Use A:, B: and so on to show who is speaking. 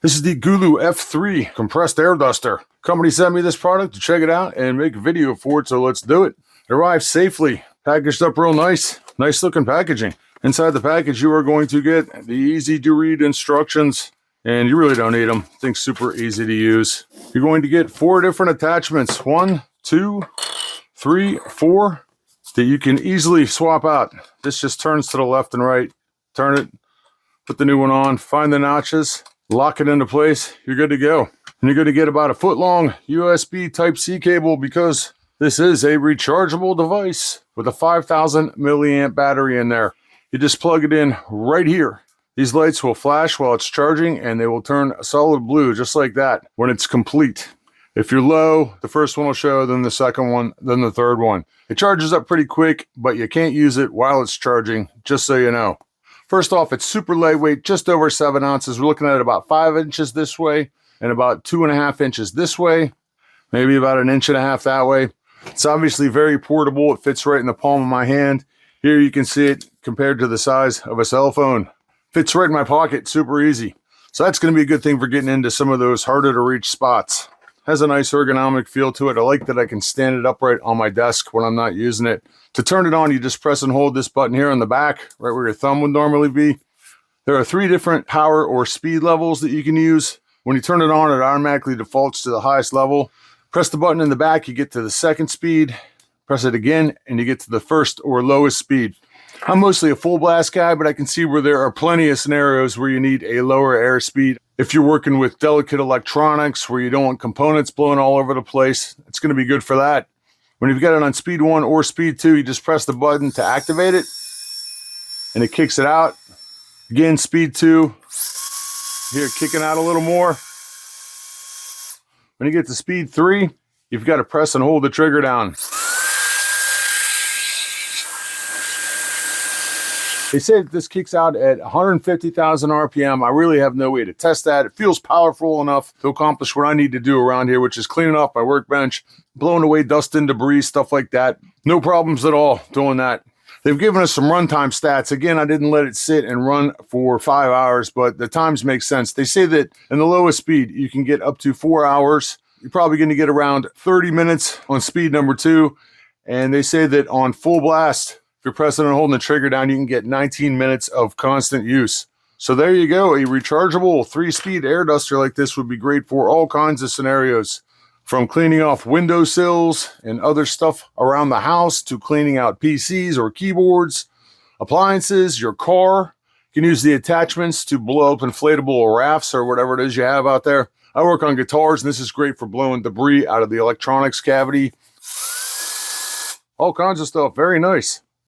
A: This is the GOOLOO F3 compressed air duster. Company sent me this product to check it out and make a video for it, so let's do it. It arrived safely, packaged up real nice. Nice looking packaging. Inside the package, you are going to get the easy to read instructions, and you really don't need them. Things super easy to use. You're going to get 4 different attachments. 1, 2, 3, 4 that you can easily swap out. This just turns to the left and right. Turn it, put the new one on, find the notches, lock it into place. You're good to go. And you're going to get about a foot long USB Type-C cable because this is a rechargeable device with a 5,000 milliamp battery in there. You just plug it in right here. These lights will flash while it's charging and they will turn solid blue just like that when it's complete. If you're low, the first one will show, then the second one, then the third one. It charges up pretty quick, but you can't use it while it's charging, just so you know. First off, it's super lightweight, just over 7 ounces. We're looking at about 5 inches this way and about 2.5 inches this way, maybe about 1.5 inches that way. It's obviously very portable. It fits right in the palm of my hand. Here you can see it compared to the size of a cell phone. Fits right in my pocket, super easy. So that's going to be a good thing for getting into some of those harder to reach spots. Has a nice ergonomic feel to it. I like that I can stand it upright on my desk when I'm not using it. To turn it on, you just press and hold this button here on the back, right where your thumb would normally be. There are 3 different power or speed levels that you can use. When you turn it on, it automatically defaults to the highest level. Press the button in the back, you get to the 2nd speed. Press it again, and you get to the 1st or lowest speed. I'm mostly a full blast guy, but I can see where there are plenty of scenarios where you need a lower air speed. If you're working with delicate electronics where you don't want components blowing all over the place, it's going to be good for that. When you've got it on speed 1 or speed 2, you just press the button to activate it, and it kicks it out. Again, speed 2, here kicking out a little more. When you get to speed 3, you've got to press and hold the trigger down. They say that this kicks out at 150,000 RPM. I really have no way to test that. It feels powerful enough to accomplish what I need to do around here, which is cleaning off my workbench, blowing away dust and debris, stuff like that. No problems at all doing that. They've given us some runtime stats. Again, I didn't let it sit and run for 5 hours, but the times make sense. They say that in the lowest speed, you can get up to 4 hours. You're probably going to get around 30 minutes on speed number 2. And they say that on full blast, if you're pressing and holding the trigger down, you can get 19 minutes of constant use. So there you go. A rechargeable 3-speed air duster like this would be great for all kinds of scenarios. From cleaning off windowsills and other stuff around the house to cleaning out PCs or keyboards, appliances, your car. You can use the attachments to blow up inflatable rafts or whatever it is you have out there. I work on guitars, and this is great for blowing debris out of the electronics cavity. All kinds of stuff. Very nice.